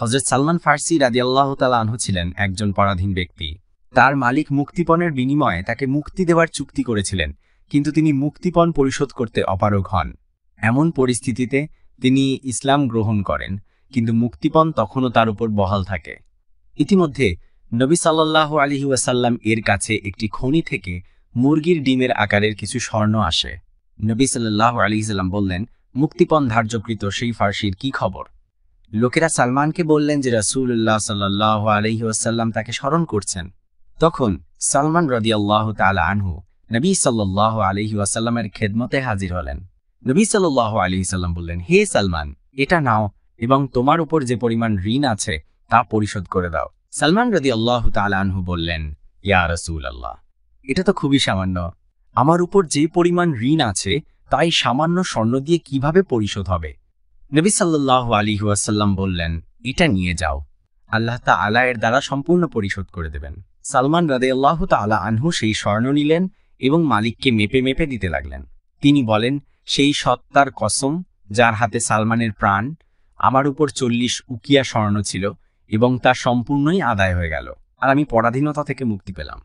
হযরত সালমান ফার্সি রাদিয়াল্লাহু তাআলা আনহু ছিলেন একজন পরাধীন ব্যক্তি। তার মালিক মুক্তিপণের বিনিময়ে তাকে মুক্তি দেওয়ার চুক্তি করেছিলেন, কিন্তু তিনি মুক্তিপণ পরিশোধ করতে অপারগ হন। এমন পরিস্থিতিতে তিনি ইসলাম গ্রহণ করেন, কিন্তু মুক্তিপণ তখনও তার উপর বহাল থাকে। ইতিমধ্যে নবী সাল্লাল্লাহু আলাইহি ওয়াসাল্লাম এর কাছে একটি খনি থেকে মুরগির ডিমের আকারের কিছু স্বর্ণ আসে। নবী সাল্লাল্লাহু আলাইহি সাল্লাম বললেন, মুক্তিপণ ধার্যকৃত সেই ফার্সির কি খবর? লোকেরা সালমানকে বললেন যে রাসূলুল্লাহ সাল্লাল্লাহু আলাইহি ওয়াসাল্লাম তাকে স্মরণ করছেন। তখন সালমান রাদিয়াল্লাহু তাআলা আনহু নবী সাল্লাল্লাহু আলাইহি ওয়াসাল্লামের খেদমতে হাজির হলেন। নবী সাল্লাল্লাহু আলাইহি সাল্লাম বললেন, হে সালমান, এটা নাও এবং তোমার উপর যে পরিমাণ ঋণ আছে তা পরিশোধ করে দাও। সালমান রাদিয়াল্লাহু তাআলা আনহু বললেন, ইয়া রাসূলুল্লাহ, এটা তো খুবই সামান্য। আমার উপর যে পরিমাণ ঋণ আছে তাই সামান্য স্বর্ণ দিয়ে কিভাবে পরিশোধ হবে? নবী সাল্লাল্লাহু আলাইহি ওয়াসাল্লাম বললেন, এটা নিয়ে যাও, আল্লাহ তাআলা এর দ্বারা সম্পূর্ণ পরিশোধ করে দেবেন। সালমান রাদিয়াল্লাহু তাআলা আনহু সেই স্বর্ণ নিলেন এবং মালিককে মেপে মেপে দিতে লাগলেন। তিনি বলেন, সেই সত্তার কসম যার হাতে সালমানের প্রাণ, আমার উপর 40 উকিয়া স্বর্ণ ছিল এবং তা সম্পূর্ণই আদায় হয়ে গেল, আর আমি পরাধীনতা থেকে মুক্তি পেলাম।